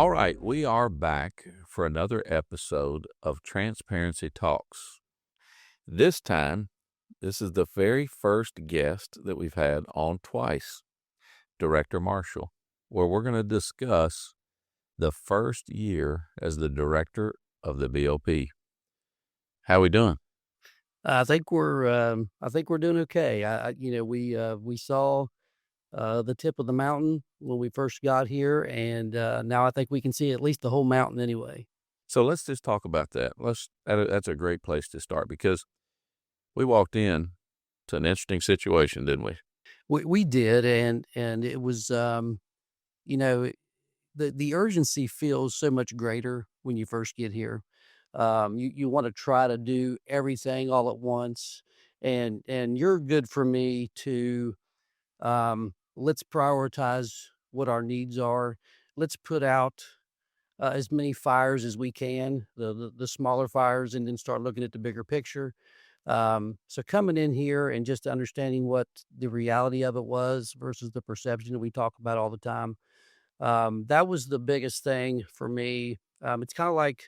All right, we are back for another episode of Transparency Talks. This time, this is the very first guest that we've had on twice, Director Marshall, where we're going to discuss the first year as the director of the BOP. How we doing? I think we're doing okay. We saw the tip of the mountain when we first got here, and now I think we can see at least the whole mountain anyway. So let's just talk about that. That's a great place to start because we walked in to an interesting situation, didn't we? We did, and it was you know the urgency feels so much greater when you first get here. You want to try to do everything all at once, and you're good for me to let's prioritize what our needs are. Let's put out as many fires as we can, the smaller fires, and then start looking at the bigger picture. So coming in here and just understanding what the reality of it was versus the perception that we talk about all the time. That was the biggest thing for me. It's kind of like,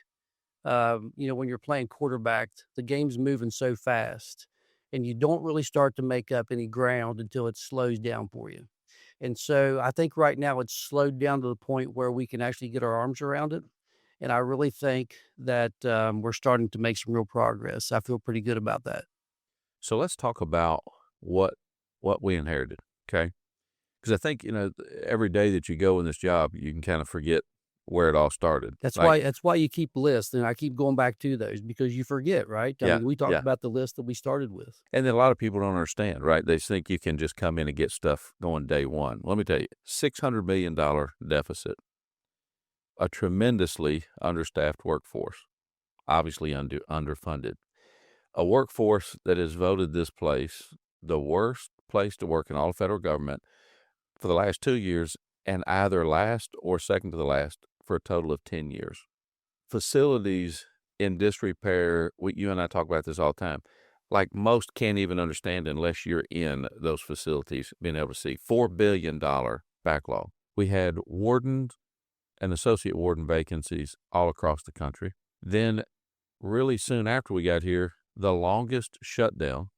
when you're playing quarterback, the game's moving so fast and you don't really start to make up any ground until it slows down for you. And so I think right now it's slowed down to the point where we can actually get our arms around it. And I really think that we're starting to make some real progress. I feel pretty good about that. So let's talk about what what we inherited, okay? Because I think, every day that you go in this job, you can kind of forget where it all started. That's Like, why that's why you keep lists, and I keep going back to those because you forget, right? I yeah, mean, we talked yeah. about the list that we started with. And then a lot of people don't understand, right? They think you can just come in and get stuff going day one. Let me tell you, $600 million deficit, a tremendously understaffed workforce, obviously underfunded, a workforce that has voted this place the worst place to work in all of federal government for the last 2 years and either last or second to the last for a total of 10 years. Facilities in disrepair, you and I talk about this all the time. Like most can't even understand unless you're in those facilities, being able to see $4 billion backlog. We had warden and associate warden vacancies all across the country. Then really soon after we got here, the longest shutdown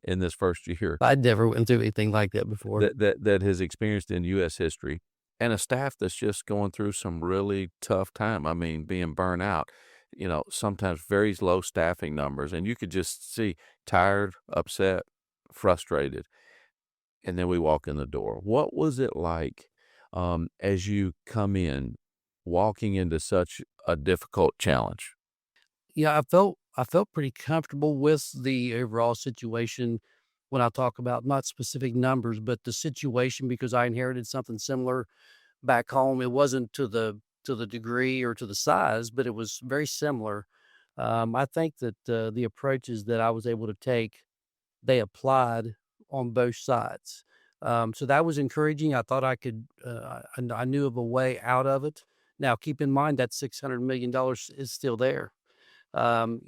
in this first year I never went through anything like that before. that has experienced in U.S. history, and a staff that's just going through some really tough time. I mean, being burnt out, sometimes very low staffing numbers, and you could just see tired, upset, frustrated. And then we walk in the door. What was it like as you come in, walking into such a difficult challenge? Yeah, I felt pretty comfortable with the overall situation when I talk about not specific numbers, but the situation because I inherited something similar back home. It wasn't to the degree or to the size, but it was very similar. I think that the approaches that I was able to take, they applied on both sides. So that was encouraging. I thought I could. I knew of a way out of it. Now, keep in mind that $600 million is still there. And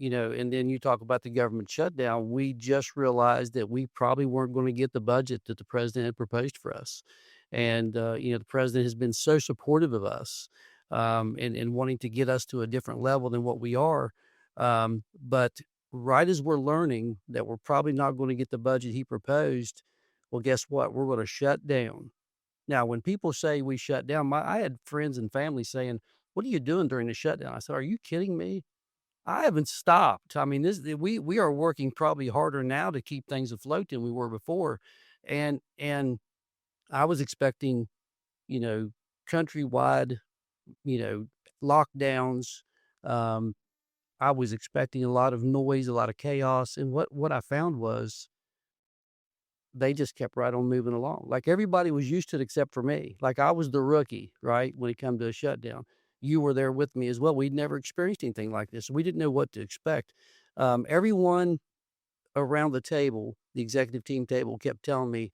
then you talk about the government shutdown. We just realized that we probably weren't going to get the budget that the president had proposed for us. And, the president has been so supportive of us and wanting to get us to a different level than what we are. But right as we're learning that we're probably not going to get the budget he proposed, well, guess what? We're going to shut down. Now, when people say we shut down, I had friends and family saying, "What are you doing during the shutdown?" I said, "Are you kidding me? I haven't stopped. I mean, we are working probably harder now to keep things afloat than we were before." And I was expecting, you know, countrywide, you know, lockdowns. Um, I was expecting a lot of noise, a lot of chaos. And what I found was they just kept right on moving along. Like everybody was used to it except for me. Like I was the rookie, right? When it come to a shutdown. You were there with me as well. We'd never experienced anything like this. So we didn't know what to expect. Everyone around the table, the executive team table, kept telling me,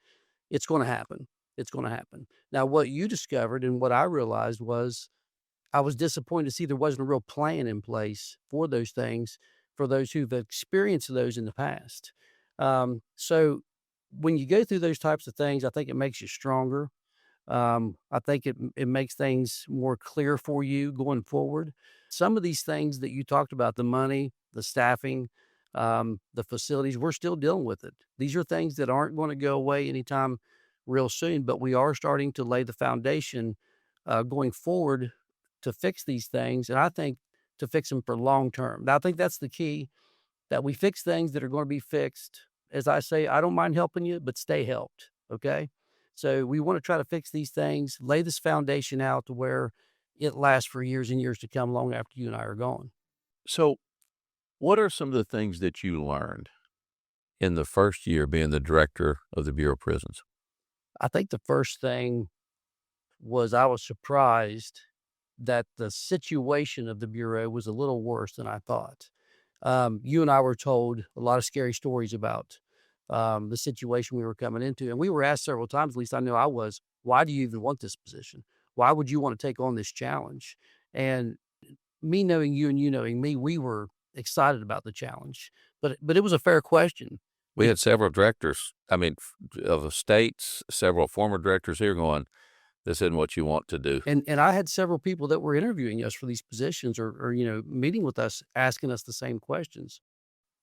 it's going to happen. It's going to happen. Now, what you discovered and what I realized was I was disappointed to see there wasn't a real plan in place for those things for those who've experienced those in the past. So when you go through those types of things, I think it makes you stronger. I think it makes things more clear for you going forward. Some of these things that you talked about, the money, the staffing, the facilities, we're still dealing with it. These are things that aren't going to go away anytime real soon, but we are starting to lay the foundation going forward to fix these things. And I think to fix them for long term. Now, I think that's the key, that we fix things that are going to be fixed. As I say, I don't mind helping you, but stay helped. Okay. So we want to try to fix these things, lay this foundation out to where it lasts for years and years to come, long after you and I are gone. So, what are some of the things that you learned in the first year being the director of the Bureau of Prisons? I think the first thing was I was surprised that the situation of the Bureau was a little worse than I thought. You and I were told a lot of scary stories about the situation we were coming into. And we were asked several times, at least I know I was, why do you even want this position? Why would you want to take on this challenge? And me knowing you and you knowing me, we were excited about the challenge. But it was a fair question. We had several directors, I mean, of the states, several former directors here going, "This isn't what you want to do." And I had several people that were interviewing us for these positions or meeting with us, asking us the same questions.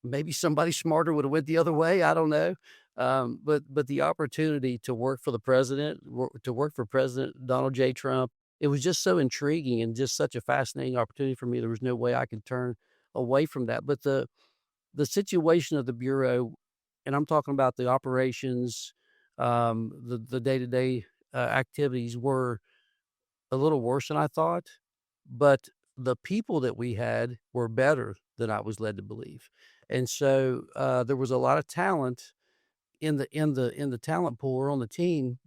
Maybe somebody smarter would have went the other way, I don't know. But the opportunity to work for the president, to work for President Donald J. Trump, it was just so intriguing and just such a fascinating opportunity for me. There was no way I could turn away from that. But the situation of the Bureau, and I'm talking about the operations, the day-to-day, activities were a little worse than I thought, but the people that we had were better than I was led to believe. And so, there was a lot of talent in the talent pool or on the team.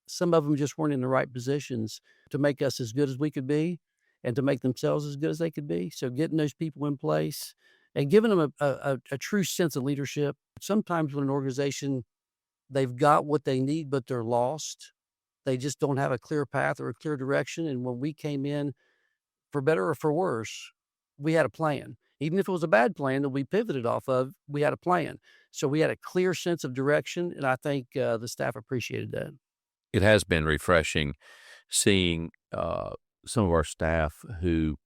Some of them just weren't in the right positions to make us as good as we could be and to make themselves as good as they could be. So getting those people in place and giving them a true sense of leadership. Sometimes when an organization, they've got what they need, but they're lost. They just don't have a clear path or a clear direction. And when we came in, for better or for worse, we had a plan. Even if it was a bad plan that we pivoted off of, we had a plan. So we had a clear sense of direction, and I think the staff appreciated that. It has been refreshing seeing, some of our staff who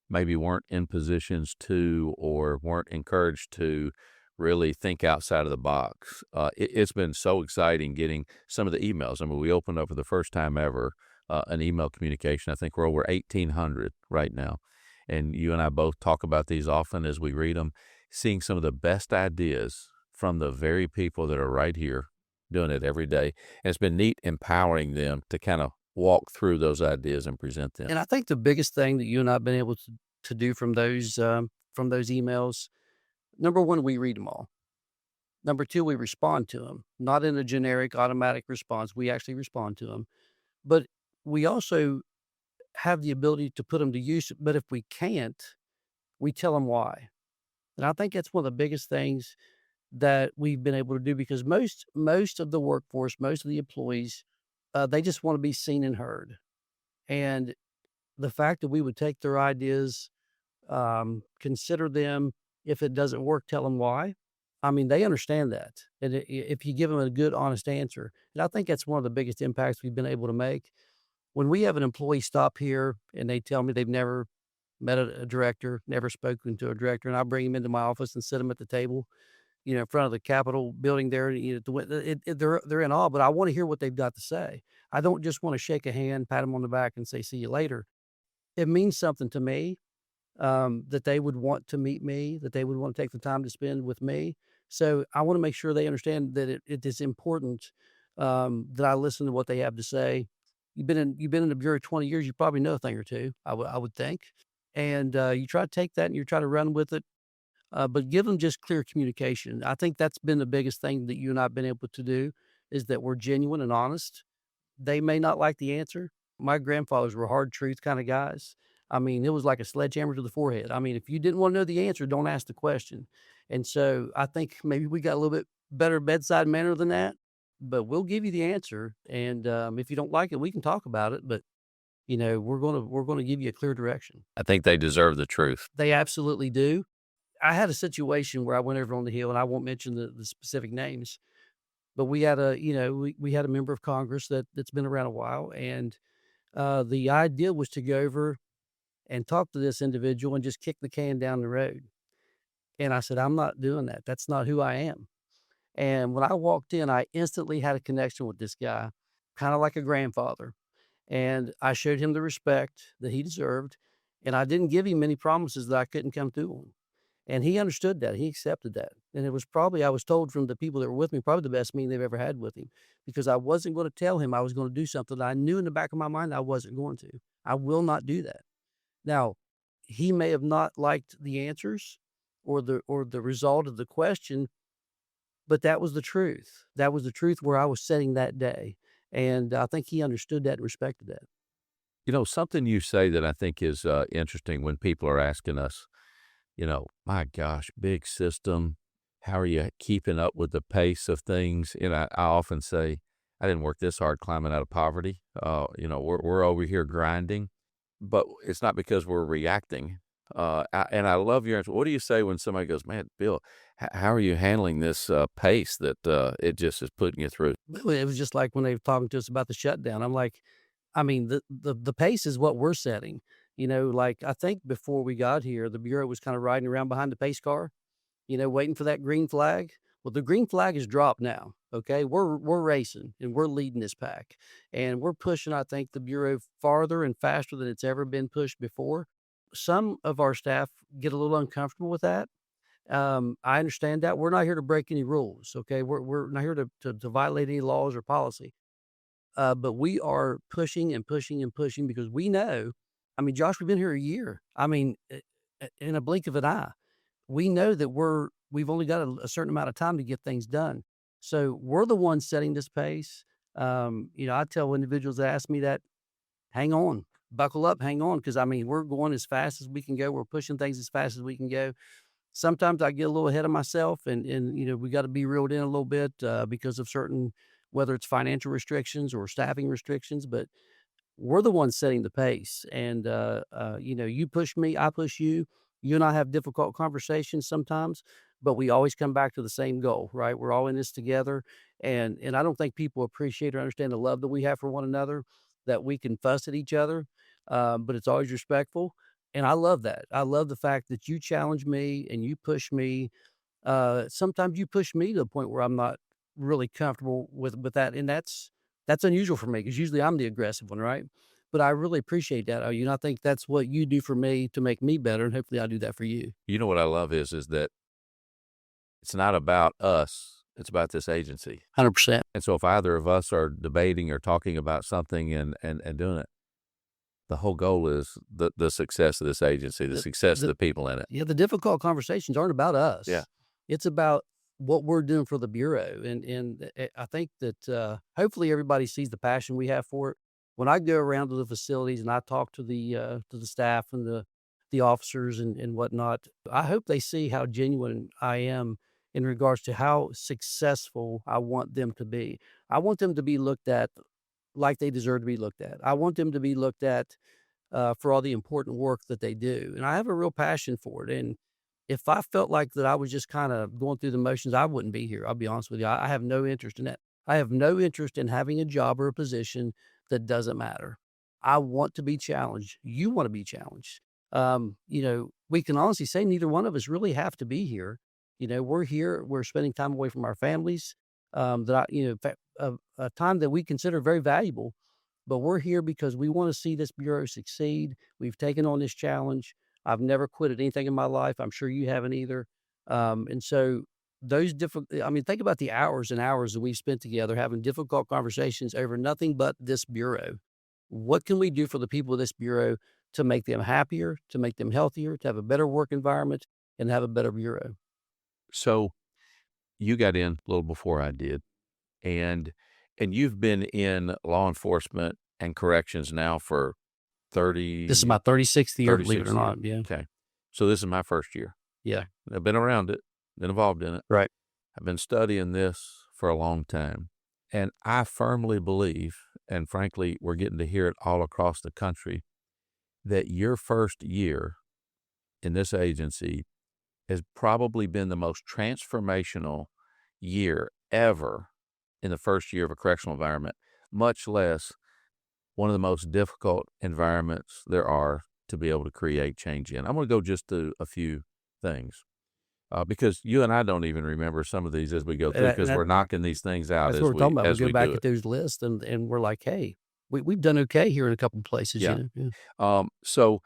maybe weren't in positions to or weren't encouraged to really think outside of the box. It's been so exciting getting some of the emails. I mean, we opened up for the first time ever an email communication. I think we're over 1,800 right now. And you and I both talk about these often as we read them, seeing some of the best ideas from the very people that are right here doing it every day. And it's been neat empowering them to kind of walk through those ideas and present them. And I think the biggest thing that you and I have been able to do from those emails, number one, we read them all. Number two, we respond to them, not in a generic automatic response. We actually respond to them. But we also have the ability to put them to use. But if we can't, we tell them why. And I think that's one of the biggest things that we've been able to do because most of the workforce, most of the employees, they just want to be seen and heard. And the fact that we would take their ideas, consider them. If it doesn't work, tell them why. I mean, they understand that. And if you give them a good, honest answer, and I think that's one of the biggest impacts we've been able to make. When we have an employee stop here and they tell me they've never met a director, never spoken to a director, and I bring them into my office and sit them at the table, in front of the Capitol building there, they're in awe, but I want to hear what they've got to say. I don't just want to shake a hand, pat them on the back, and say, "See you later." It means something to me, that they would want to meet me, that they would want to take the time to spend with me. So I want to make sure they understand that it is important, that I listen to what they have to say. You've been in the Bureau 20 years, you probably know a thing or two, I would think. And, you try to take that and you try to run with it, but give them just clear communication. I think that's been the biggest thing that you and I have been able to do is that we're genuine and honest. They may not like the answer. My grandfathers were hard truth kind of guys. I mean, it was like a sledgehammer to the forehead. I mean, if you didn't want to know the answer, don't ask the question. And so I think maybe we got a little bit better bedside manner than that, but we'll give you the answer. And if you don't like it, we can talk about it. But we're gonna give you a clear direction. I think they deserve the truth. They absolutely do. I had a situation where I went over on the Hill, and I won't mention the specific names, but we had a, we had a member of Congress that's been around a while, and the idea was to go over and talk to this individual and just kick the can down the road. And I said, I'm not doing that. That's not who I am. And when I walked in, I instantly had a connection with this guy, kind of like a grandfather. And I showed him the respect that he deserved. And I didn't give him any promises that I couldn't come through on. And he understood that. He accepted that. And it was probably, I was told from the people that were with me, probably the best meeting they've ever had with him, because I wasn't going to tell him I was going to do something that I knew in the back of my mind I wasn't going to. I will not do that. Now, he may have not liked the answers or the result of the question, but that was the truth. That was the truth where I was sitting that day, and I think he understood that and respected that. Something you say that I think is interesting when people are asking us, my gosh, big system. How are you keeping up with the pace of things? I often say, I didn't work this hard climbing out of poverty. We're over here grinding, but it's not because we're reacting. And I love your answer. What do you say when somebody goes, man, Bill, how are you handling this pace that it just is putting you through? Well, it was just like when they were talking to us about the shutdown. I'm like, I mean, the pace is what we're setting. Like I think before we got here, the Bureau was kind of riding around behind the pace car, waiting for that green flag. Well, the green flag is dropped now. Okay, we're racing and we're leading this pack, and we're pushing. I think the Bureau farther and faster than it's ever been pushed before. Some of our staff get a little uncomfortable with that. I understand that. We're not here to break any rules. Okay, we're not here to violate any laws or policy. But we are pushing and pushing and pushing because we know. I mean, Josh, we've been here a year. I mean, in a blink of an eye, we know that we've only got a certain amount of time to get things done. So we're the ones setting this pace. I tell individuals that ask me that, hang on, buckle up, hang on, because I mean, we're going as fast as we can go. We're pushing things as fast as we can go. Sometimes I get a little ahead of myself, and we got to be reeled in a little bit because of certain, whether it's financial restrictions or staffing restrictions. But we're the ones setting the pace, and you push me, I push you. You and I have difficult conversations sometimes, but we always come back to the same goal, right? We're all in this together, and I don't think people appreciate or understand the love that we have for one another. That we can fuss at each other, but it's always respectful, and I love that. I love the fact that you challenge me and you push me. Sometimes you push me to the point where I'm not really comfortable with that, and that's unusual for me because usually I'm the aggressive one, right? But I really appreciate that. I think that's what you do for me to make me better, and hopefully I do that for you. You know what I love is that it's not about us, it's about this agency. 100%. And so if either of us are debating or talking about something and doing it, the whole goal is the success of this agency, the success of the people in it. Yeah, the difficult conversations aren't about us. Yeah. It's about what we're doing for the Bureau, and I think that, hopefully everybody sees the passion we have for it. When I go around to the facilities and I talk to the staff and the officers and whatnot, I hope they see how genuine I am in regards to how successful I want them to be. I want them to be looked at like they deserve to be looked at. I want them to be looked at for all the important work that they do. And I have a real passion for it. And if I felt like that I was just kind of going through the motions, I wouldn't be here. I'll be honest with you. I have no interest in that. I have no interest in having a job or a position that doesn't matter. I want to be challenged. You want to be challenged. We can honestly say neither one of us really have to be here. We're here. We're spending time away from our families. A time that we consider very valuable. But we're here because we want to see this Bureau succeed. We've taken on this challenge. I've never quit at anything in my life. I'm sure you haven't either. And so those think about the hours and hours that we've spent together having difficult conversations over nothing but this Bureau. What can we do for the people of this Bureau to make them happier, to make them healthier, to have a better work environment, and have a better Bureau? So you got in a little before I did, and you've been in law enforcement and corrections now for 30 This is my 36th year, believe it 36 or years. not. Yeah. Okay. So this is my first year. Yeah. I've been around it, been involved in it. Right. I've been studying this for a long time. And I firmly believe, and frankly, we're getting to hear it all across the country, that your first year in this agency has probably been the most transformational year ever in the first year of a correctional environment, much less one of the most difficult environments there are to be able to create change in. I'm going to go just through a few things because you and I don't even remember some of these as we go And through that and because that we're knocking these things out that's what we're talking about. We as go we back do at it. those lists and we're like, "Hey, we've done okay here in a couple places," you Yeah. know? Yeah. So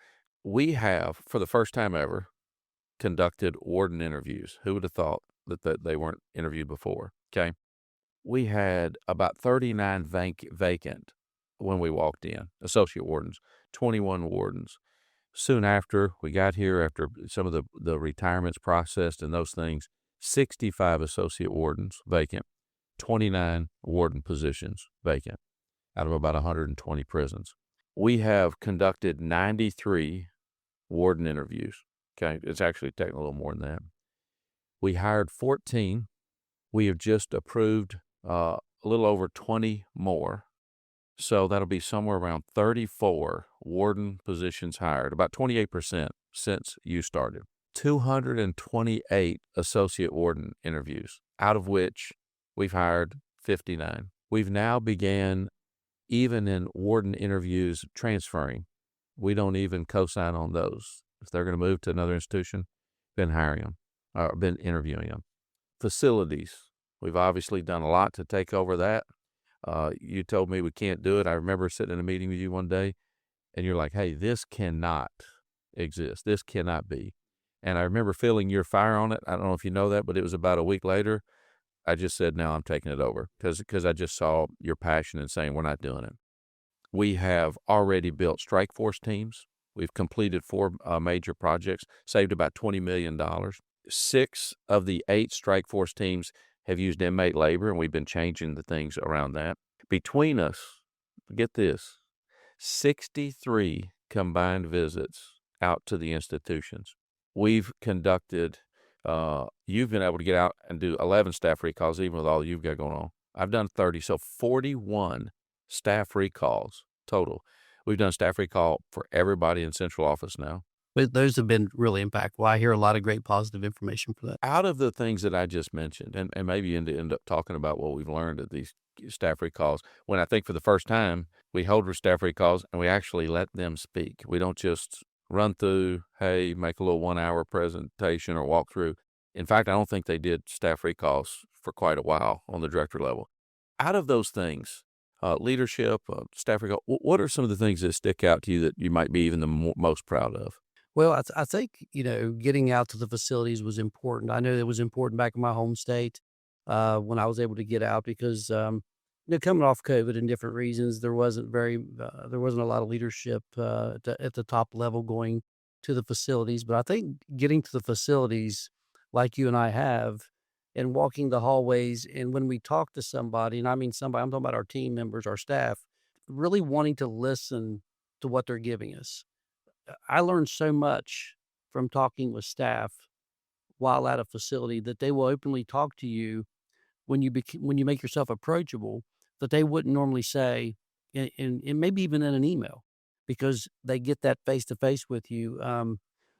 we have, for the first time ever, conducted warden interviews. Who would have thought that they weren't interviewed before? Okay. We had about 39 vacant when we walked in, associate wardens, 21 wardens. Soon after we got here, after some of the retirements processed and those things, 65 associate wardens vacant, 29 warden positions vacant out of about 120 prisons. We have conducted 93 warden interviews. Okay, it's actually taking a little more than that. We hired 14. We have just approved a little over 20 more. So that'll be somewhere around 34 warden positions hired, about 28% since you started. 228 associate warden interviews, out of which we've hired 59. We've now began, even in warden interviews, transferring. We don't even co-sign on those. If they're going to move to another institution, been hiring them, or been interviewing them. Facilities. We've obviously done a lot to take over that. You told me we can't do it. I remember sitting in a meeting with you one day, and you're like, hey, this cannot exist. This cannot be. And I remember feeling your fire on it. I don't know if you know that, but it was about a week later. I just said, now I'm taking it over because I just saw your passion and saying we're not doing it. We have already built strike force teams. We've completed 4 major projects, saved about $20 million. 6 of the 8 strike force teams have used inmate labor, and we've been changing the things around that. Between us, get this, 63 combined visits out to the institutions. We've conducted, you've been able to get out and do 11 staff recalls, even with all you've got going on. I've done 30, so 41 staff recalls total. We've done staff recall for everybody in central office now. But those have been really impactful. I hear a lot of great positive information for that. Out of the things that I just mentioned, and maybe you end up talking about what we've learned at these staff recalls, when I think for the first time, we hold our staff recalls and we actually let them speak. We don't just run through, hey, make a little 1-hour presentation or walk through. In fact, I don't think they did staff recalls for quite a while on the director level. Out of those things, leadership, staff recall, what are some of the things that stick out to you that you might be even the most proud of? Well, I think, getting out to the facilities was important. I know it was important back in my home state, when I was able to get out because, coming off COVID and different reasons, there wasn't a lot of leadership, at the top level going to the facilities. But I think getting to the facilities like you and I have and walking the hallways, and when we talk to somebody, and I mean somebody, I'm talking about our team members, our staff, really wanting to listen to what they're giving us. I learned so much from talking with staff while at a facility that they will openly talk to you when you make yourself approachable that they wouldn't normally say and maybe even in an email because they get that face to face with you.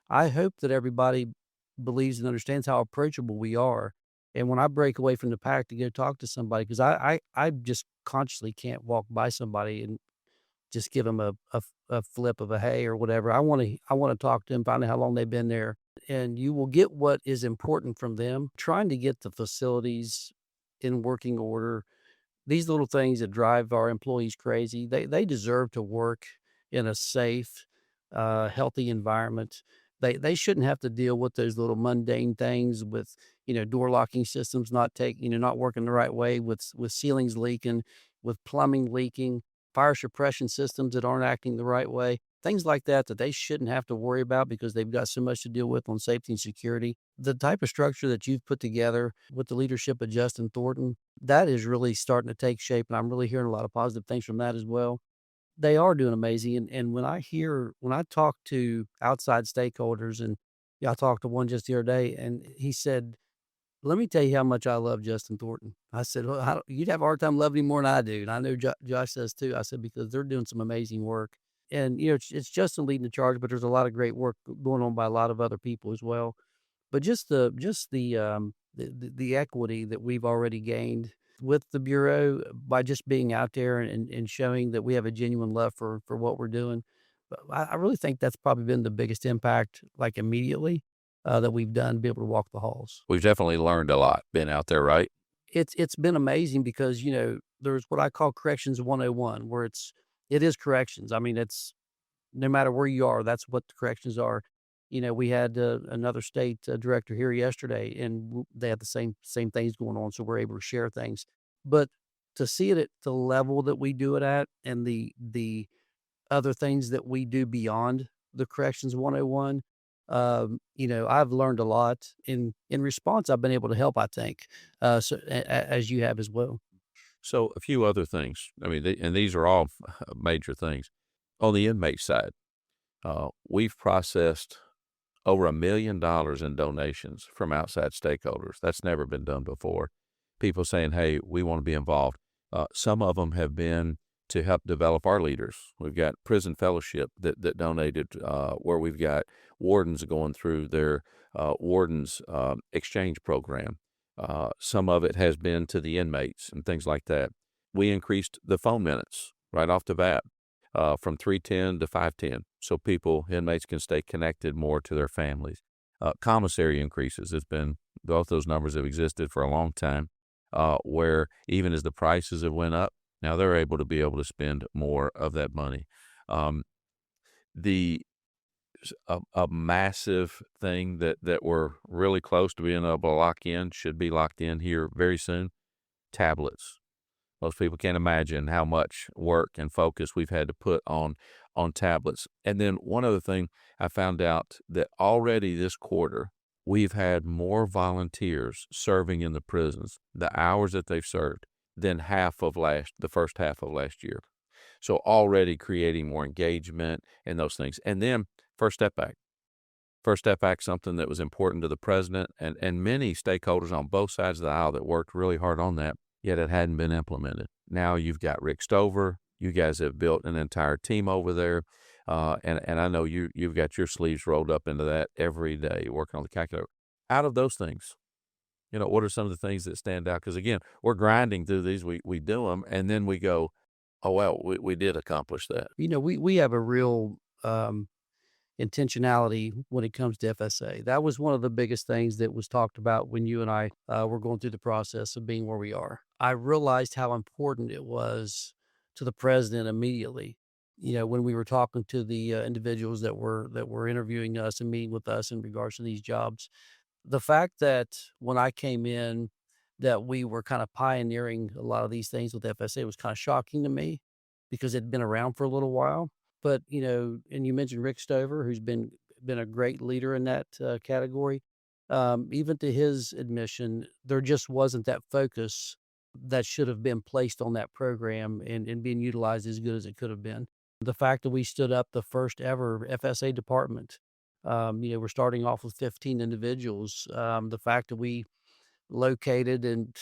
I hope that everybody believes and understands how approachable we are. And when I break away from the pack to go talk to somebody, because I just consciously can't walk by somebody and just give them a flip of a hey or whatever. I wanna talk to them, find out how long they've been there, and you will get what is important from them. Trying to get the facilities in working order, these little things that drive our employees crazy, they deserve to work in a safe, healthy environment. They shouldn't have to deal with those little mundane things with, door locking systems not working the right way, with ceilings leaking, with plumbing leaking, fire suppression systems that aren't acting the right way. Things like that that they shouldn't have to worry about because they've got so much to deal with on safety and security. The type of structure that you've put together with the leadership of Justin Thornton, that is really starting to take shape, and I'm really hearing a lot of positive things from that as well. They are doing amazing, and when I talk to outside stakeholders, and, I talked to one just the other day, and he said, "Let me tell you how much I love Justin Thornton." I said, "Well, how you'd have a hard time loving him more than I do," and I know Josh does too. I said, "Because they're doing some amazing work." And, it's Justin leading the charge, but there's a lot of great work going on by a lot of other people as well. But just the equity that we've already gained with the Bureau by just being out there and showing that we have a genuine love for what we're doing. But I really think that's probably been the biggest impact, like, immediately, that we've done, be able to walk the halls. We've definitely learned a lot being out there, right? It's been amazing because, there's what I call corrections 101, where it is corrections. I mean, it's no matter where you are, that's what the corrections are. We had, another state, director here yesterday, and they had the same things going on, so we're able to share things. But to see it at the level that we do it at and the other things that we do beyond the corrections 101, I've learned a lot. In response, I've been able to help, I think, so as you have as well. So a few other things. I mean, and these are all major things. On the inmate side, we've processed over $1 million in donations from outside stakeholders. That's never been done before. People saying, "Hey, we want to be involved." Some of them have been to help develop our leaders. We've got Prison Fellowship that donated, where we've got wardens going through their wardens exchange program. Some of it has been to the inmates and things like that. We increased the phone minutes right off the bat, from 310 to 510, so inmates can stay connected more to their families. Commissary increases. It's been both those numbers have existed for a long time, where even as the prices have went up, now they're able to spend more of that money. Um, the a massive thing that we're really close to being able to lock in, should be locked in here very soon, tablets. Most people can't imagine how much work and focus we've had to put on tablets. And then one other thing, I found out that already this quarter, we've had more volunteers serving in the prisons, the hours that they've served, than the first half of last year. So already creating more engagement and those things. And then First Step Act. First Step Act, something that was important to the president and many stakeholders on both sides of the aisle that worked really hard on that, yet it hadn't been implemented. Now you've got Rick Stover. You guys have built an entire team over there. And I know you've got your sleeves rolled up into that every day, working on the calculator. Out of those things, what are some of the things that stand out? Because again, we're grinding through these. We do them, and then we go, oh, well, we did accomplish that. We have a real, intentionality when it comes to FSA. That was one of the biggest things that was talked about when you and I, were going through the process of being where we are. I realized how important it was to the president immediately. When we were talking to the, individuals that were interviewing us and meeting with us in regards to these jobs, the fact that when I came in, that we were kind of pioneering a lot of these things with FSA was kind of shocking to me because it'd been around for a little while. But, and you mentioned Rick Stover, who's been a great leader in that, category. Even to his admission, there just wasn't that focus that should have been placed on that program and being utilized as good as it could have been. The fact that we stood up the first ever FSA department, we're starting off with 15 individuals. The fact that we located and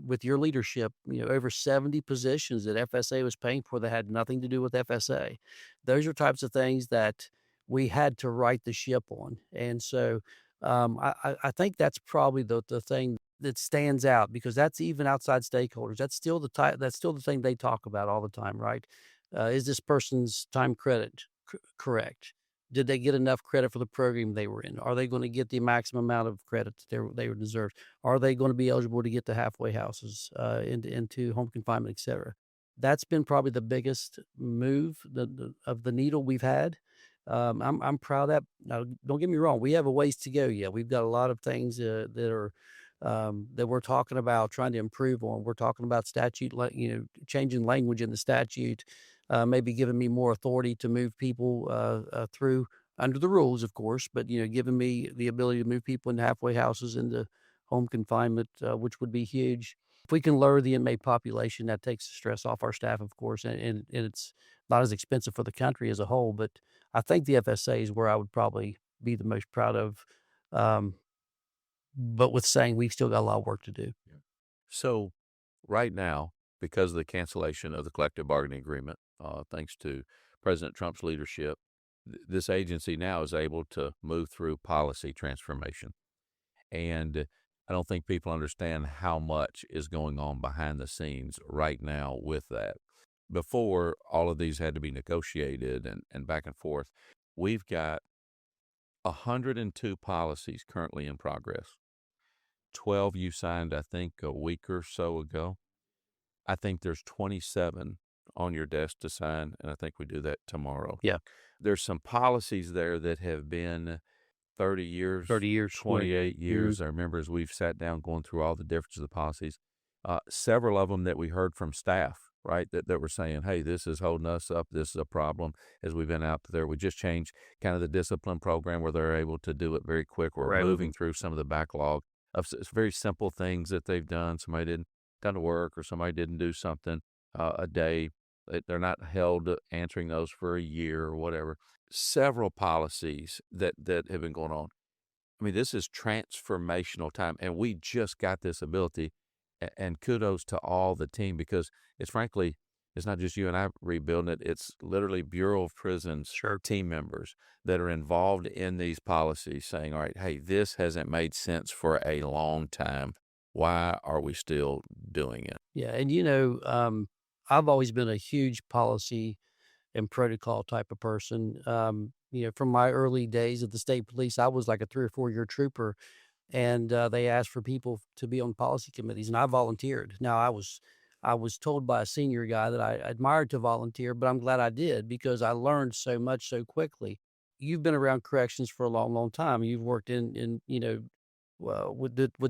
with your leadership, over 70 positions that FSA was paying for that had nothing to do with FSA. Those are types of things that we had to right the ship on. And so I think that's probably the thing that stands out because that's even outside stakeholders. That's still the thing they talk about all the time, right? Is this person's time credit correct? Did they get enough credit for the program they were in? Are they going to get the maximum amount of credit that they would deserve? Are they going to be eligible to get to halfway houses, into home confinement, et cetera? That's been probably the biggest move of the needle we've had. I'm proud of that. Now, don't get me wrong, we have a ways to go yet. We've got a lot of things that we're talking about trying to improve on. We're talking about changing language in the statute, maybe giving me more authority to move people through under the rules, of course, but giving me the ability to move people into halfway houses into home confinement, which would be huge. If we can lower the inmate population, that takes the stress off our staff, of course, and it's not as expensive for the country as a whole. But I think the FSA is where I would probably be the most proud of. Um, but with saying we've still got a lot of work to do. Yeah. So right now, because of the cancellation of the collective bargaining agreement, thanks to President Trump's leadership, this agency now is able to move through policy transformation. And I don't think people understand how much is going on behind the scenes right now with that. Before, all of these had to be negotiated and back and forth. We've got 102 policies currently in progress. 12 you signed, I think, a week or so ago. I think there's 27 on your desk to sign, and I think we do that tomorrow. Yeah, There's some policies there that have been 30 years, 30 years, 20. 28 Mhm. years. I remember as we've sat down going through all the differences of the policies, several of them that we heard from staff, right, that were saying, hey, this is holding us up. This is a problem as we've been out there. We just changed kind of the discipline program where they're able to do it very quick. We're Right. moving through some of the backlog of very simple things that they've done. Somebody didn't come to work or somebody didn't do something a day. They're not held to answering those for a year or whatever. Several policies that have been going on. I mean, this is transformational time, and we just got this ability. And kudos to all the team because it's frankly, it's not just you and I rebuilding it. It's literally Bureau of Prisons Sure. team members that are involved in these policies saying, all right, hey, this hasn't made sense for a long time. Why are we still doing it? Yeah, and, I've always been a huge policy and protocol type of person. From my early days at the state police, I was like a 3 or 4-year trooper, and, they asked for people to be on policy committees, and I volunteered. Now I was told by a senior guy that I admired to volunteer, but I'm glad I did because I learned so much so quickly. You've been around corrections for a long, long time. You've worked with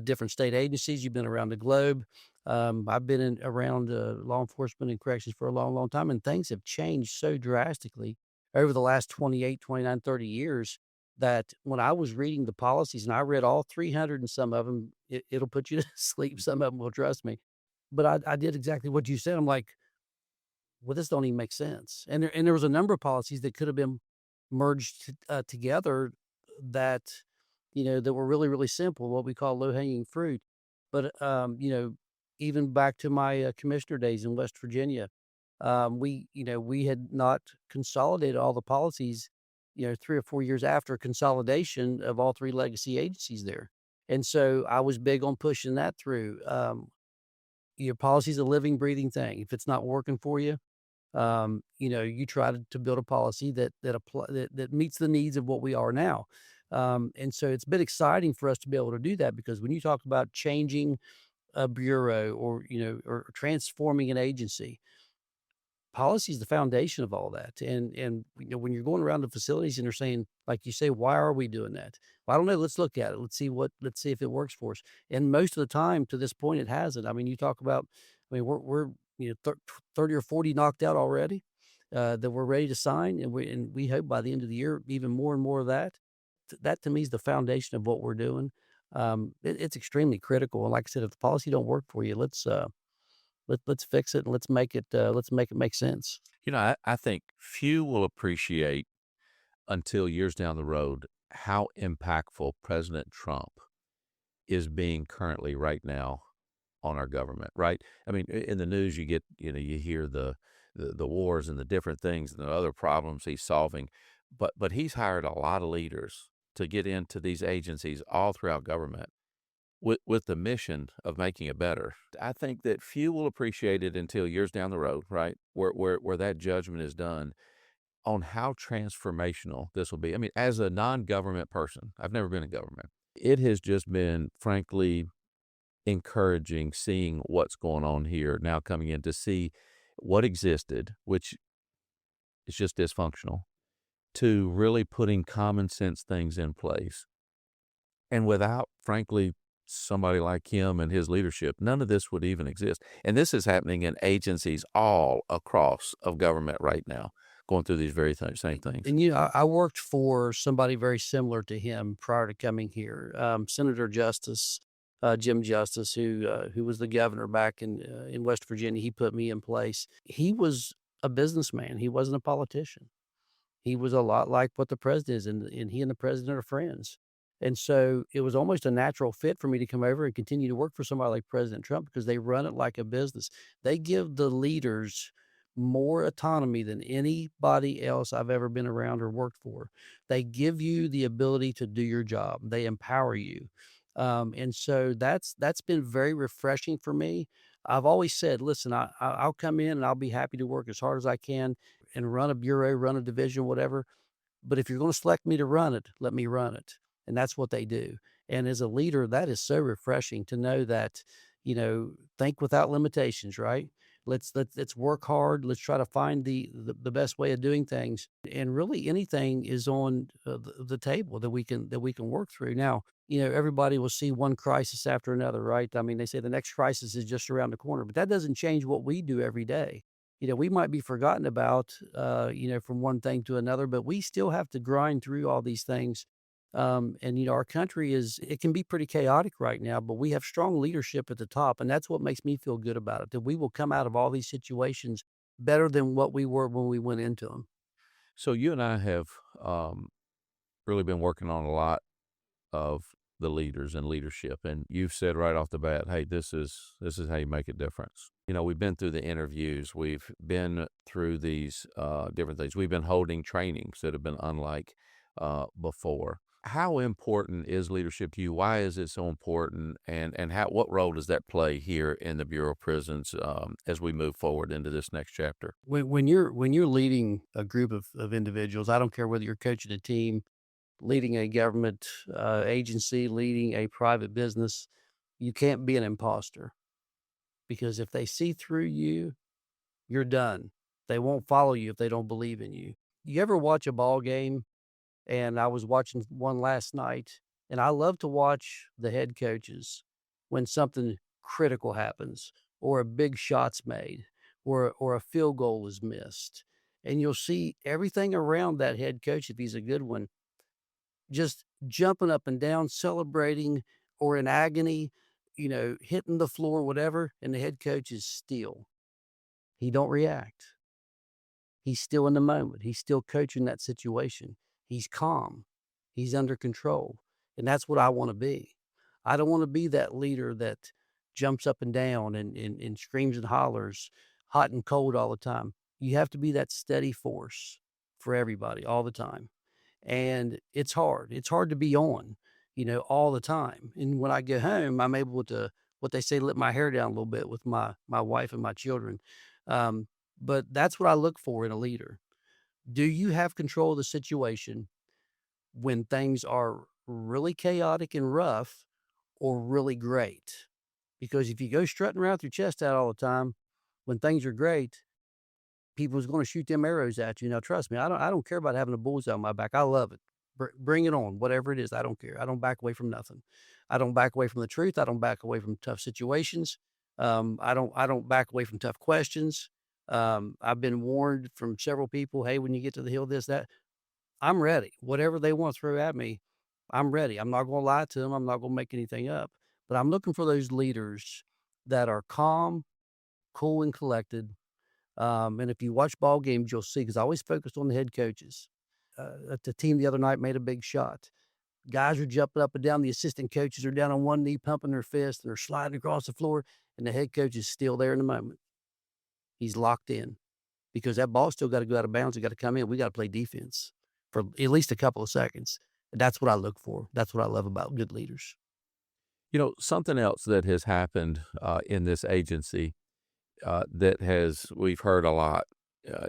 different state agencies. You've been around the globe. I've been around law enforcement and corrections for a long, long time, and things have changed so drastically over the last 28, 29, 30 years that when I was reading the policies, and I read all 300 and some of them, it'll put you to sleep. Some of them will, trust me. But I did exactly what you said. I'm like, well, this don't even make sense. And there was a number of policies that could have been merged together that, that were really, really simple, what we call low hanging fruit. But, even back to my commissioner days in West Virginia, we had not consolidated all the policies, 3 or 4 years after consolidation of all three legacy agencies there. And so I was big on pushing that through. Your policy is a living, breathing thing. If it's not working for you, you try to build a policy that meets the needs of what we are now. And so it's been exciting for us to be able to do that because when you talk about changing a bureau or transforming an agency, policy is the foundation of all that. And when you're going around the facilities and they're saying, like you say, why are we doing that? Well, I don't know. Let's look at it. Let's see if it works for us. And most of the time, to this point, it hasn't. I mean, you talk about, I mean, we're 30 or 40 knocked out already that we're ready to sign, and we hope by the end of the year, even more and more of that. That to me is the foundation of what we're doing. It's extremely critical. And like I said, if the policy don't work for you, let's fix it and let's make it make sense. I think few will appreciate until years down the road how impactful President Trump is being currently right now on our government, right? I mean, in the news, you hear the wars and the different things and the other problems he's solving, but he's hired a lot of leaders to get into these agencies all throughout government with the mission of making it better. I think that few will appreciate it until years down the road, right? Where that judgment is done on how transformational this will be. I mean, as a non-government person, I've never been in government. It has just been, frankly, encouraging seeing what's going on here now coming in to see what existed, which is just dysfunctional, to really putting common sense things in place. And without, frankly, somebody like him and his leadership, none of this would even exist. And this is happening in agencies all across of government right now, going through these very same things. And I worked for somebody very similar to him prior to coming here, Senator Justice, Jim Justice, who was the governor back in West Virginia. He put me in place. He was a businessman. He wasn't a politician. He was a lot like what the president is, and he and the president are friends. And so it was almost a natural fit for me to come over and continue to work for somebody like President Trump because they run it like a business. They give the leaders more autonomy than anybody else I've ever been around or worked for. They give you the ability to do your job. They empower you. And so that's been very refreshing for me. I've always said, listen, I'll come in and I'll be happy to work as hard as I can and run a bureau, run a division, whatever. But if you're gonna select me to run it, let me run it, and that's what they do. And as a leader, that is so refreshing to know that, think without limitations, right? Let's work hard. Let's try to find the best way of doing things, and really anything is on the table that we can work through. Now, everybody will see one crisis after another, right? I mean, they say the next crisis is just around the corner, but that doesn't change what we do every day. We might be forgotten about, from one thing to another, but we still have to grind through all these things. And, our country it can be pretty chaotic right now, but we have strong leadership at the top. And that's what makes me feel good about it, that we will come out of all these situations better than what we were when we went into them. So you and I have really been working on a lot of the leaders and leadership, and you've said right off the bat, hey, this is how you make a difference. We've been through the interviews, we've been through these different things, we've been holding trainings that have been unlike before. How important is leadership to you? Why is it so important, and what role does that play here in the Bureau of Prisons as we move forward into this next chapter? When you're leading a group of individuals, I don't care whether you're coaching a team, leading a government agency, leading a private business, you can't be an imposter, because if they see through you, you're done. They won't follow you if they don't believe in you. You ever watch a ball game? And I was watching one last night, and I love to watch the head coaches when something critical happens, or a big shot's made, or a field goal is missed. And you'll see everything around that head coach, if he's a good one, just jumping up and down, celebrating, or in agony, hitting the floor, whatever, and the head coach is still. He don't react. He's still in the moment. He's still coaching that situation. He's calm. He's under control. And that's what I want to be. I don't want to be that leader that jumps up and down and screams and hollers, hot and cold all the time. You have to be that steady force for everybody all the time. And it's hard. It's hard to be on, all the time. And when I get home, I'm able to, what they say, let my hair down a little bit with my wife and my children. Um, but that's what I look for in a leader. Do you have control of the situation when things are really chaotic and rough, or really great? Because if you go strutting around with your chest out all the time when things are great, people's gonna shoot them arrows at you. Now, trust me, I don't care about having a bullseye on my back. I love it. Bring it on, whatever it is, I don't care. I don't back away from nothing. I don't back away from the truth. I don't back away from tough situations. I don't back away from tough questions. I've been warned from several people, "Hey, when you get to the hill, this, that." I'm ready. Whatever they want to throw at me, I'm ready. I'm not gonna lie to them. I'm not gonna make anything up. But I'm looking for those leaders that are calm, cool, and collected. And if you watch ball games, you'll see, because I always focused on the head coaches. The team the other night made a big shot. Guys are jumping up and down. The assistant coaches are down on one knee, pumping their fist, and they're sliding across the floor, and the head coach is still there in the moment. He's locked in, because that ball's still got to go out of bounds. It got to come in. We got to play defense for at least a couple of seconds. And that's what I look for. That's what I love about good leaders. Something else that has happened in this agency we've heard a lot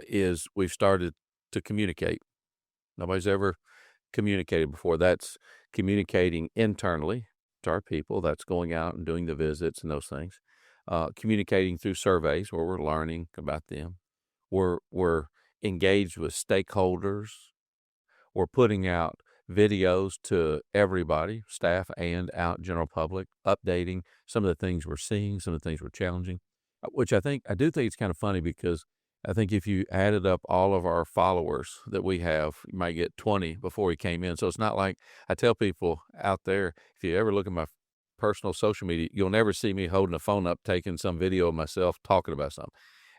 is we've started to communicate. Nobody's ever communicated before. That's communicating internally to our people. That's going out and doing the visits and those things. Communicating through surveys where we're learning about them. We're engaged with stakeholders. We're putting out videos to everybody, staff and out general public, updating some of the things we're seeing, some of the things we're challenging, which I do think it's kind of funny, because I think if you added up all of our followers that we have, you might get 20 before we came in. So it's not like, I tell people out there, if you ever look at my personal social media, you'll never see me holding a phone up, taking some video of myself talking about something.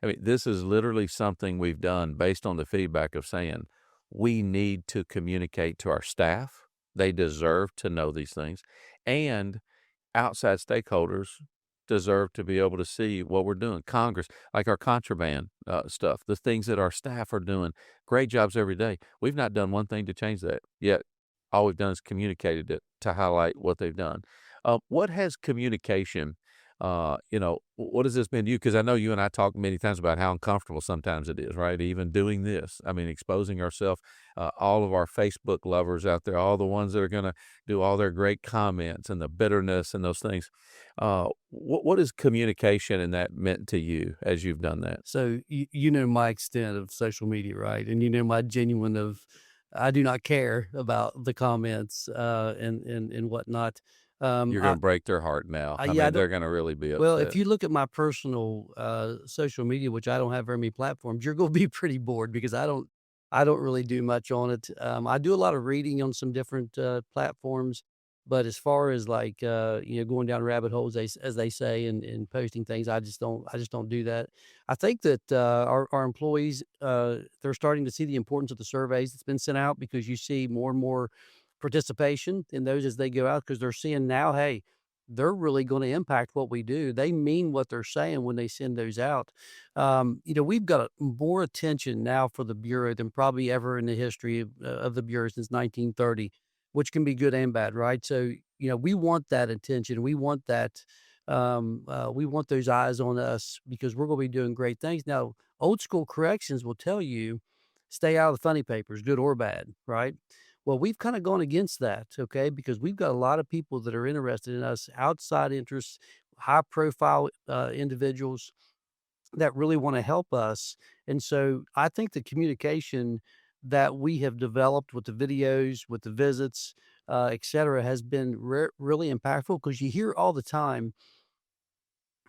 I mean, this is literally something we've done based on the feedback of saying, we need to communicate to our staff. They deserve to know these things. And outside stakeholders deserve to be able to see what we're doing. Congress, like our contraband stuff, the things that our staff are doing, great jobs every day. We've not done one thing to change that, yet all we've done is communicated it to highlight what they've done. What has communication, what has this been to you? Because I know you and I talked many times about how uncomfortable sometimes it is, right? Even doing this. I mean, exposing ourselves, all of our Facebook lovers out there, all the ones that are going to do all their great comments and the bitterness and those things. What is communication and that meant to you as you've done that? So you know my extent of social media, right? And you know my genuine of I do not care about the comments and whatnot. Um, You're I, gonna break their heart now. I yeah, I mean, don't. they're gonna really be Well, if upset. you look at my personal, social media, which I don't have very many platforms, you're gonna be pretty bored because I don't really do much on it. I do a lot of reading on some different, platforms, but as far as, like, going down rabbit holes, as they say, and posting things, I just don't do that. I think that, our employees, they're starting to see the importance of the surveys that's been sent out because you see more and more participation in those as they go out because 'cause they're seeing now, "Hey, they're really gonna impact what we do. They mean what they're saying when they send those out." We've got more attention now for the Bureau than probably ever in the history of the Bureau since 1930, which can be good and bad, right? So, we want that attention. We want those eyes on us because we're gonna be doing great things. Now, old school corrections will tell you, stay out of the funny papers, good or bad, right? Well, we've kinda gone against that, okay, because we've got a lot of people that are interested in us, outside interests, high profile, individuals that really wanna help us, and so I think the communication that we have developed with the videos, with the visits, etcetera, has been really impactful because you hear all the time,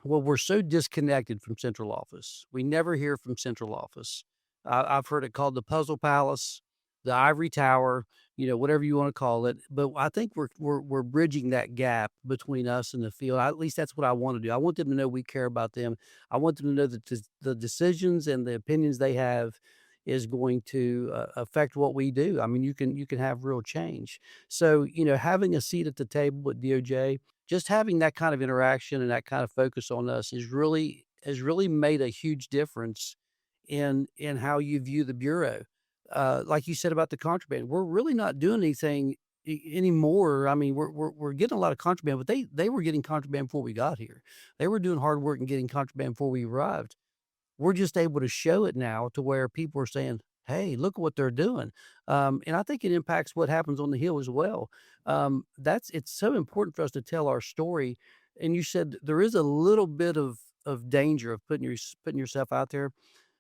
well, we're so disconnected from central office. We never hear from central office. I've heard it called the Puzzle Palace, the Ivory Tower, whatever you want to call it. But I think we're bridging that gap between us and the field. At least that's what I want to do. I want them to know we care about them. I want them to know that the decisions and the opinions they have is going to affect what we do. I mean, you can have real change. So, having a seat at the table at DOJ, just having that kind of interaction and that kind of focus on us has really made a huge difference in how you view the bureau. Like you said about the contraband, we're really not doing anything anymore. I mean, we're getting a lot of contraband, but they were getting contraband before we got here. They were doing hard work and getting contraband before we arrived. We're just able to show it now to where people are saying, "Hey, look what they're doing." And I think it impacts what happens on the Hill as well. It's so important for us to tell our story. And you said there is a little bit of danger of putting yourself out there,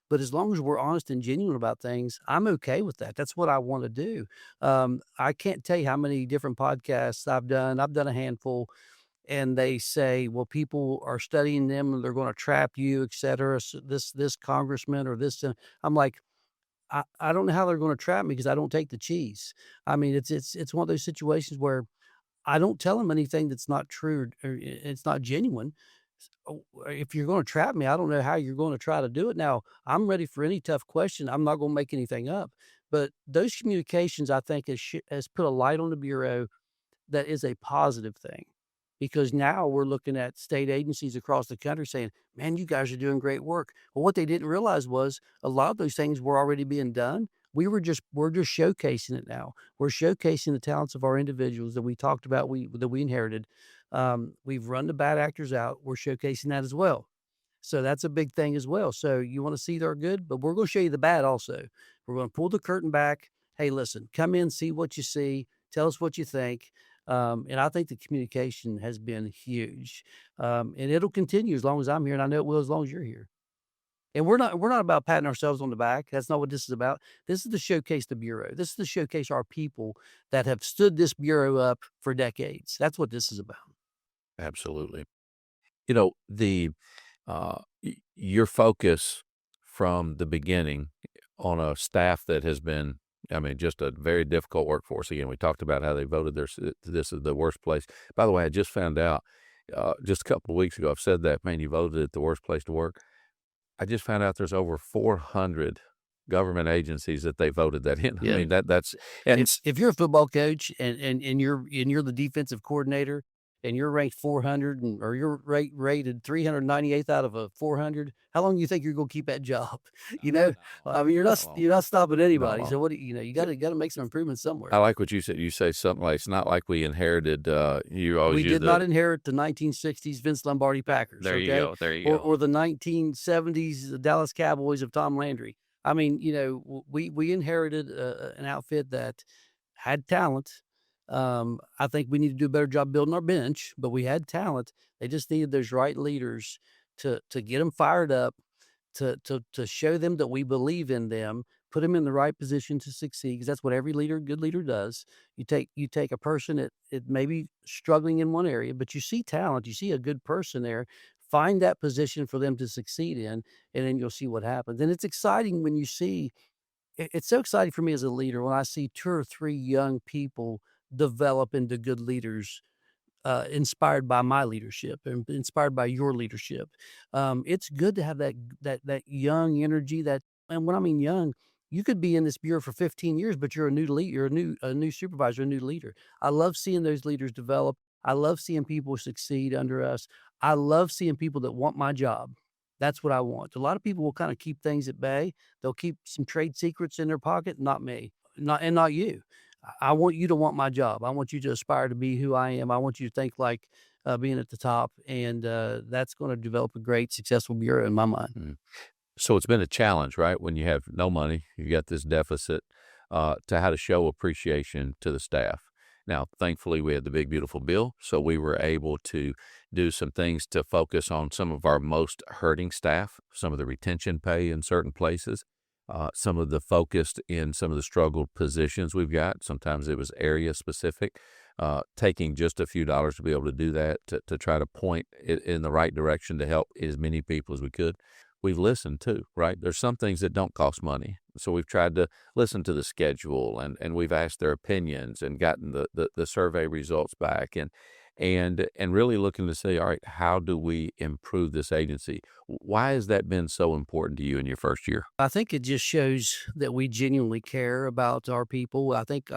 but as long as we're honest and genuine about things, I'm okay with that. That's what I wanna do. I can't tell you how many different podcasts I've done. I've done a handful, and they say, "Well, people are studying them, and they're gonna trap you, etcetera, this congressman or this," I'm like, "I don't know how they're gonna trap me because I don't take the cheese." I mean, it's one of those situations where I don't tell them anything that's not true or it's not genuine. If you're gonna trap me, I don't know how you're gonna try to do it. Now, I'm ready for any tough question. I'm not gonna make anything up. But those communications, I think, has put a light on the Bureau that is a positive thing, because now we're looking at state agencies across the country saying, "Man, you guys are doing great work." Well, what they didn't realize was a lot of those things were already being done. We're just showcasing it now. We're showcasing the talents of our individuals that we talked about that we inherited. We've run the bad actors out. We're showcasing that as well. So that's a big thing as well. So you wanna see their good, but we're gonna show you the bad also. We're gonna pull the curtain back. "Hey, listen, come in, see what you see, tell us what you think." And I think the communication has been huge. And it'll continue as long as I'm here, and I know it will as long as you're here. And we're not about patting ourselves on the back. That's not what this is about. This is to showcase the Bureau. This is to showcase our people that have stood this Bureau up for decades. That's what this is about. Absolutely. Your focus from the beginning on a staff that has been, I mean, just a very difficult workforce. Again, we talked about how they voted this is the worst place. By the way, I just found out, just a couple of weeks ago, I've said that, man, you voted it the worst place to work. I just found out there's over 400 government agencies that they voted that in. I Yeah. mean, that's and If you're a football coach and you're the defensive coordinator, and you're ranked 400 or you're rated 398th out of a 400, how long do you think you're gonna keep that job? You know? Not long, I mean, not long, you're not stopping not anybody. long. So what do you know, you So, gotta make some improvements I somewhere. like what you said. You say something like, "It's not like we inherited," you always We use did the not inherit the 1960s Vince Lombardi Packers, there you okay? go, there you go. Or the 1970s Dallas Cowboys of Tom Landry. I mean, you know, we inherited an outfit that had talent. I think we need to do a better job building our bench, but we had talent. They just needed those right leaders to get them fired up, to show them that we believe in them, put them in the right position to succeed, because that's what every leader, good leader does. You take a person that may be struggling in one area, but you see talent, you see a good person there, find that position for them to succeed in, and then you'll see what happens. And it's exciting when you see it's so exciting for me as a leader when I see 2 or 3 young people develop into good leaders, inspired by my leadership and inspired by your leadership. It's good to have that young energy. That and when I mean young, you could be in this bureau for 15 years, but you're a new lead, you're a new supervisor, a new leader. I love seeing those leaders develop. I love seeing people succeed under us. I love seeing people that want my job. That's what I want. A lot of people will kind of keep things at bay. They'll keep some trade secrets in their pocket. Not me. Not you. I want you to want my job. I want you to aspire to be who I am. I want you to think like, being at the top, and, that's gonna develop a great, successful bureau in my mind. Mm. So it's been a challenge, right? When you have no money, you got this deficit, to how to show appreciation to the staff. Now, thankfully, we had the big, beautiful bill, so we were able to do some things to focus on some of our most hurting staff, some of the retention pay in certain places, some of the focused in some of the struggled positions we've got. Sometimes it was area specific, taking just a few dollars to be able to do that, to try to point it in the right direction to help as many people as we could. We've listened too, right? There's some things that don't cost money. So we've tried to listen to the schedule, and we've asked their opinions and gotten the survey results back, and really looking to say, all right, how do we improve this agency? Why has that been so important to you in your first year? I think it just shows that we genuinely care about our people. I think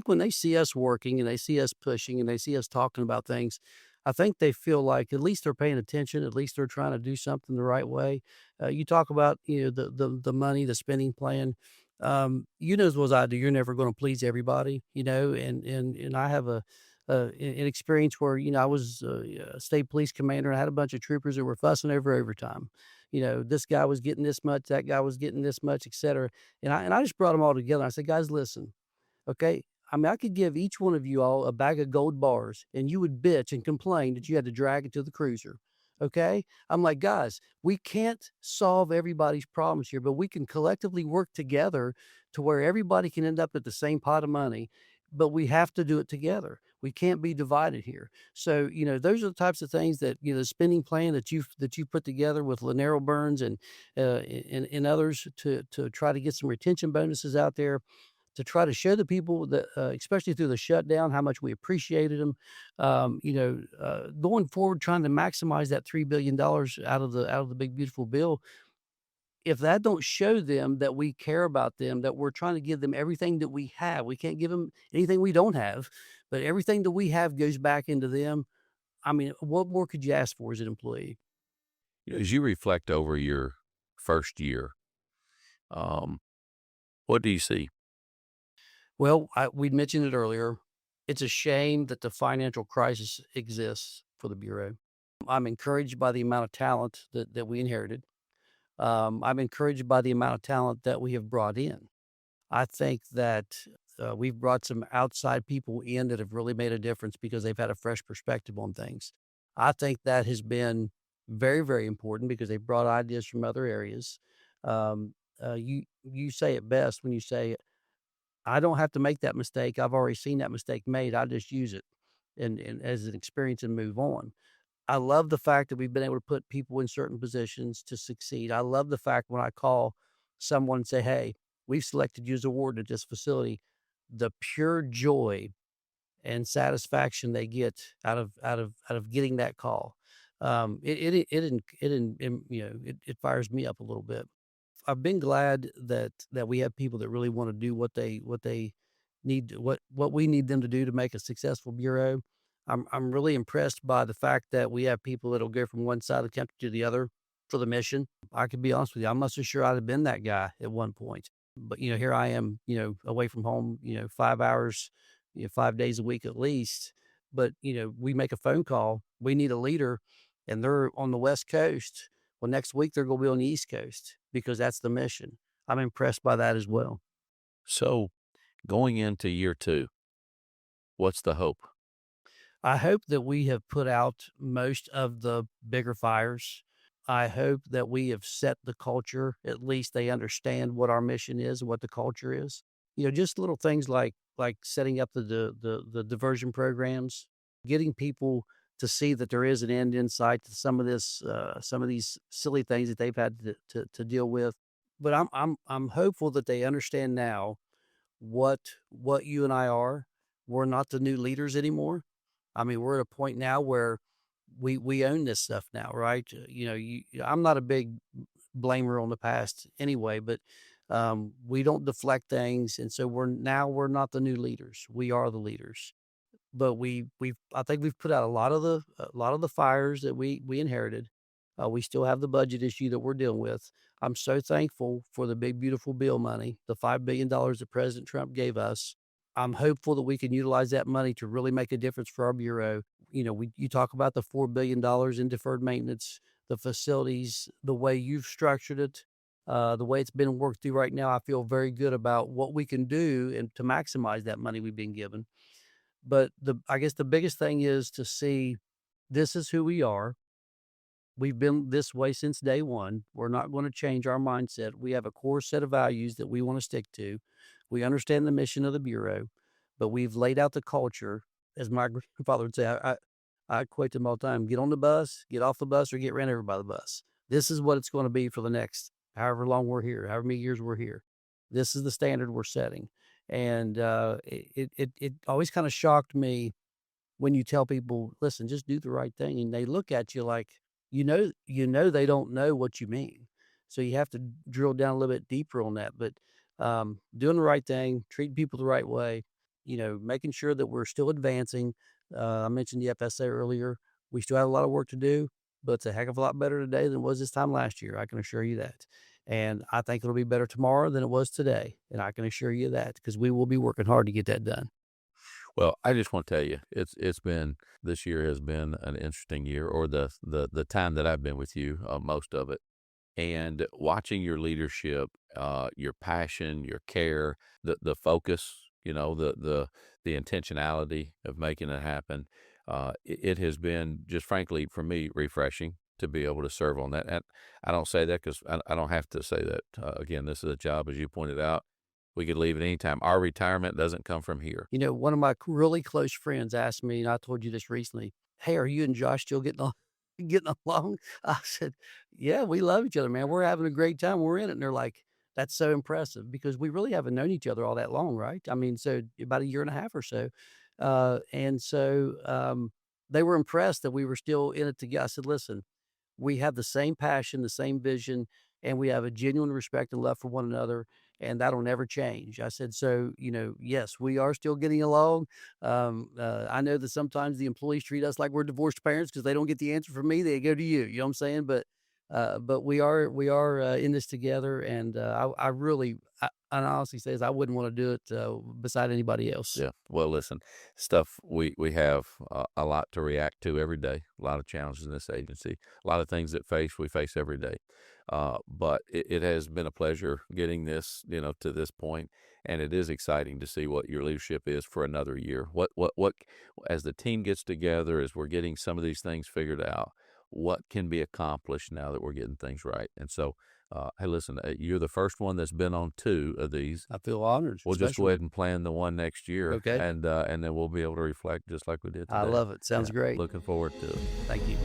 when they see us working and they see us pushing and they see us talking about things, I think they feel like at least they're paying attention. At least they're trying to do something the right way. You talk about the money, the spending plan. You know as well as I do, you're never going to please everybody. You know, and I have an experience where I was a state police commander and I had a bunch of troopers that were fussing over overtime. This guy was getting this much, that guy was getting this much, et cetera. And I just brought them all together. I said, guys, listen, okay. I mean, I could give each one of you all a bag of gold bars and you would bitch and complain that you had to drag it to the cruiser. Okay. I'm like, guys, we can't solve everybody's problems here, but we can collectively work together to where everybody can end up at the same pot of money, but we have to do it together. We can't be divided here. So, those are the types of things that, the spending plan that you put together with Llanero Burns and others to try to get some retention bonuses out there, to try to show the people that, especially through the shutdown, how much we appreciated them. Going forward, trying to maximize that $3 billion out of the big beautiful bill. If that don't show them that we care about them, that we're trying to give them everything that we have, we can't give them anything we don't have, but everything that we have goes back into them. I mean, what more could you ask for as an employee? As you reflect over your first year, um, what do you see? Well, we'd mentioned it earlier. It's a shame that the financial crisis exists for the Bureau. I'm encouraged by the amount of talent that we inherited. I'm encouraged by the amount of talent that we have brought in. I think that we've brought some outside people in that have really made a difference because they've had a fresh perspective on things. I think that has been very, very important because they brought ideas from other areas. You say it best when you say, "I don't have to make that mistake. I've already seen that mistake made. I just use it and as an experience and move on." I love the fact that we've been able to put people in certain positions to succeed. I love the fact when I call someone and say, "Hey, we've selected you as a warden at this facility," the pure joy and satisfaction they get out of getting that call. It fires me up a little bit. I've been glad that we have people that really want to do what they need what we need them to do to make a successful bureau. I'm really impressed by the fact that we have people that'll go from one side of the country to the other for the mission. I could be honest with you, I'm not so sure I'd have been that guy at one point. But, here I am, away from home, 5 hours, 5 days a week at least. But, we make a phone call, we need a leader, and they're on the West Coast. Well, next week they're gonna be on the East Coast because that's the mission. I'm impressed by that as well. So going into year 2, what's the hope? I hope that we have put out most of the bigger fires. I hope that we have set the culture. At least they understand what our mission is and what the culture is. Just little things like setting up the diversion programs, getting people to see that there is an end in sight to some of these silly things that they've had to deal with. But I'm hopeful that they understand now what you and I are. We're not the new leaders anymore. I mean, we're at a point now where we own this stuff now, right? I'm not a big blamer on the past anyway, but we don't deflect things, and so we're not the new leaders. We are the leaders. But we've I think we've put out a lot of the fires that we inherited. We still have the budget issue that we're dealing with. I'm so thankful for the big beautiful bill money, the $5 billion that President Trump gave us. I'm hopeful that we can utilize that money to really make a difference for our bureau. You talk about the $4 billion in deferred maintenance, the facilities, the way you've structured it, the way it's been worked through right now. I feel very good about what we can do and to maximize that money we've been given. But I guess the biggest thing is to see this is who we are. We've been this way since day one. We're not going to change our mindset. We have a core set of values that we want to stick to. We understand the mission of the Bureau, but we've laid out the culture. As my grandfather would say, I equate them all the time: get on the bus, get off the bus, or get ran over by the bus. This is what it's going to be for the next however long we're here, however many years we're here. This is the standard we're setting. And it always kind of shocked me when you tell people, listen, just do the right thing. And they look at you like, they don't know what you mean. So you have to drill down a little bit deeper on that. But doing the right thing, treating people the right way, making sure that we're still advancing. I mentioned the FSA earlier. We still have a lot of work to do, but it's a heck of a lot better today than it was this time last year. I can assure you that. And I think it'll be better tomorrow than it was today. And I can assure you that because we will be working hard to get that done. Well, I just want to tell you, it's been this year has been an interesting year, or the time that I've been with you, most of it. And watching your leadership, your passion, your care, the focus, the intentionality of making it happen, it has been just frankly for me refreshing to be able to serve on that. And I don't say that because I don't have to say that. Again, this is a job, as you pointed out. We could leave at any time. Our retirement doesn't come from here. One of my really close friends asked me, and I told you this recently, "Hey, are you and Josh still getting along?" Getting along? I said, "Yeah, we love each other, man. We're having a great time. We're in it." And they're like, "That's so impressive," because we really haven't known each other all that long, right? I mean, so about a year and a half or so. They were impressed that we were still in it together. I said, "Listen, we have the same passion, the same vision, and we have a genuine respect and love for one another, and that'll never change." I said, "So, yes, we are still getting along. I know that sometimes the employees treat us like we're divorced parents because they don't get the answer from me; they go to you. You know what I'm saying? But we are in this together, and I honestly says I wouldn't want to do it beside anybody else." Yeah. Well, listen, stuff we have a lot to react to every day. A lot of challenges in this agency. A lot of things that we face every day. But it has been a pleasure getting this, to this point, and it is exciting to see what your leadership is for another year. What, as the team gets together, as we're getting some of these things figured out, what can be accomplished now that we're getting things right? And so, hey, listen, you're the first one that's been on 2 of these. I feel honored, We'll just go ahead and plan the one next year, Okay. And then we'll be able to reflect just like we did today. I love it. Sounds Yeah, great. looking forward to it. Thank you.